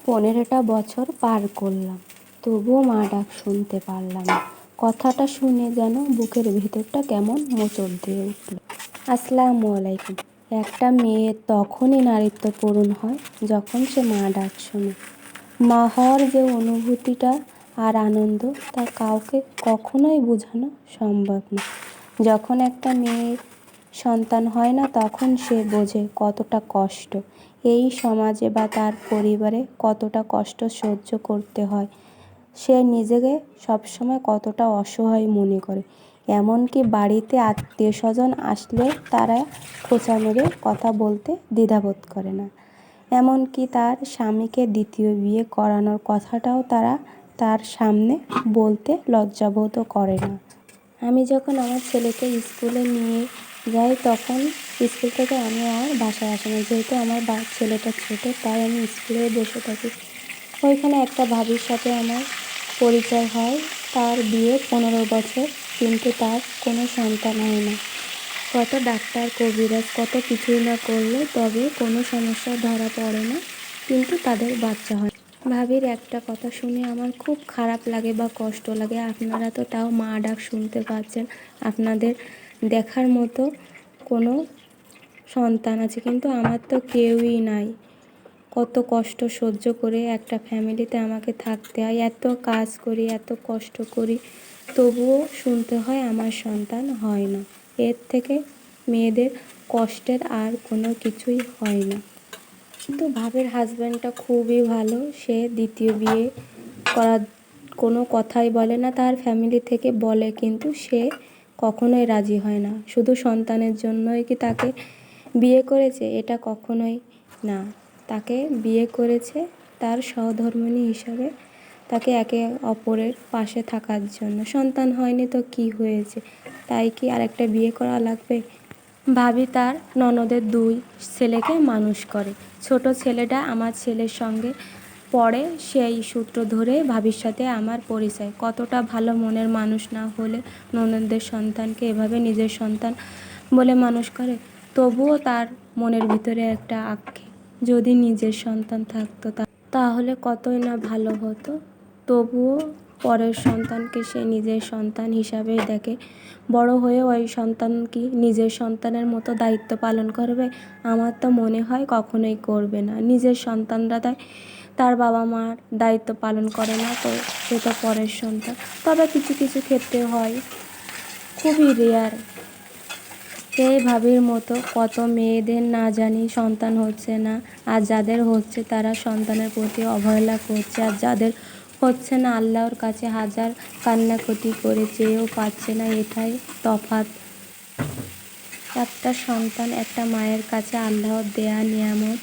15টা বছর পার করলাম, তবুও মা ডাক শুনতে পারলাম না। কথাটা শুনে যেন বুকের ভেতরটা কেমন মোচড় দিয়ে উঠল। আসসালামু আলাইকুম। একটা মেয়ে তখনই নারীত্বপূর্ণ হয় যখন সে মা ডাক শোনে। মা হওয়ার যে অনুভূতিটা আর আনন্দ, তা কাউকে কখনোই বোঝানো সম্ভব না। যখন একটা মেয়ের সন্তান হয় না, তখন সে বোঝে কতটা কষ্ট এই সমাজে বা তার পরিবারে কতটা কষ্ট সহ্য করতে হয়। সে নিজেকে সবসময় কতটা অসহায় মনে করে। এমনকি বাড়িতে আত্মীয় স্বজন আসলে তারা খোঁচা মেরে কথা বলতে দ্বিধাবোধ করে না। এমনকি তার স্বামীকে দ্বিতীয় বিয়ে করানোর কথাটাও তারা তার সামনে বলতে লজ্জাবোধও করে না। আমি যখন আমার ছেলেকে স্কুলে নিয়ে যাই, তখন স্কুল থেকে আমি আর বাসায় আসি না। যেহেতু আমার ছেলেটা ছোটো, তাই আমি স্কুলে বসে থাকি। ওইখানে একটা ভাবির সাথে আমার পরিচয় হয়। তার বিয়ে 15 বছর, কিন্তু তার কোনো সন্তান হয় না। কত ডাক্তার কবিরাজ কত কিছুই না করলো, তবে কোনো সমস্যা ধরা পড়ে না, কিন্তু তাদের বাচ্চা হয়। ভাবির একটা কথা শুনে আমার খুব খারাপ লাগে বা কষ্ট লাগে। আপনারা তো তাও মা ডাক শুনতে পাচ্ছেন, আপনাদের দেখার মতো কোনো সন্তান আছে, কিন্তু আমার তো কেউই নাই। কত কষ্ট সহ্য করে একটা ফ্যামিলিতে আমাকে থাকতে হয়, এত কাজ করি, এত কষ্ট করি, তবুও শুনতে হয় আমার সন্তান হয় না। এর থেকে মেয়েদের কষ্টের আর কোনো কিছুই হয় না। কিন্তু ভাবের হাজব্যান্ডটা খুবই ভালো। সে দ্বিতীয় বিয়ে করার কোনো কথাই বলে না। তার ফ্যামিলি থেকে বলে, কিন্তু সে কখনোই রাজি হয় না। শুধু সন্তানের জন্যই কি তাকে বিয়ে করেছে? এটা কখনোই না। তাকে বিয়ে করেছে তার সহধর্মিণী হিসাবে, তাকে একে অপরের পাশে থাকার জন্য। সন্তান হয়নি তো কি হয়েছে? তাই কি আরেকটা বিয়ে করা লাগবে? ভাবি তার ননদের 2 ছেলেকে মানুষ করে। ছোট ছেলেটা আমার ছেলের সঙ্গে পড়ে, সেই সূত্র ধরে ভাবির সাথে আমার পরিচয়। কতটা ভালো মনের মানুষ না হলে ননদের সন্তানকে এভাবে নিজের সন্তান বলে মানুষ করে? তবুও তার মনের ভিতরে একটা আক্ষেপ, যদি নিজের সন্তান থাকতো তাহলে কতই না ভালো হতো। তবুও পরের সন্তানকে সে নিজের সন্তান হিসাবেই দেখে। বড় হয়ে ওই সন্তান কি নিজের সন্তানের মতো দায়িত্ব পালন করবে? আমার তো মনে হয় কখনোই করবে না। নিজের সন্তানরা তার বাবা মার দায়িত্ব পালন করে না, তো সে তো পরের সন্তান। তবে কিছু কিছু ক্ষেত্রে হয়, খুবই রেয়ার। এই ভাবির মতো কত মেয়েদের না জানি সন্তান হচ্ছে না, আর যাদের হচ্ছে তারা সন্তানের প্রতি অবহেলা করছে, আর যাদের হচ্ছে না আল্লাহর কাছে হাজার কান্নাকাটি করে চেয়েও পাচ্ছে না। এটাই তফাৎ। একটা সন্তান একটা মায়ের কাছে আল্লাহর দেয়া নিয়ামত।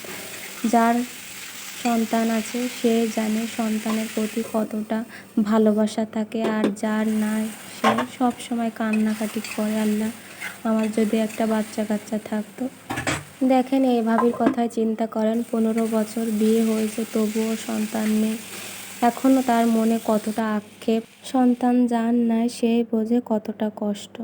যার সন্তান আছে সে জানে সন্তানের প্রতি কতটা ভালোবাসা থাকে, আর যার নাই সে সব সময় কান্নাকাটি করে, আল্লাহ আমার যদি একটা বাচ্চা কাচ্চা থাকতো। দেখেন, এই ভাবির কথায় চিন্তা করেন, 15 বছর বিয়ে হয়েছে, তবুও সন্তান নেই। এখনও তার মনে কতটা আক্ষেপ। সন্তান যার নাই সেই বোঝে কতটা কষ্ট।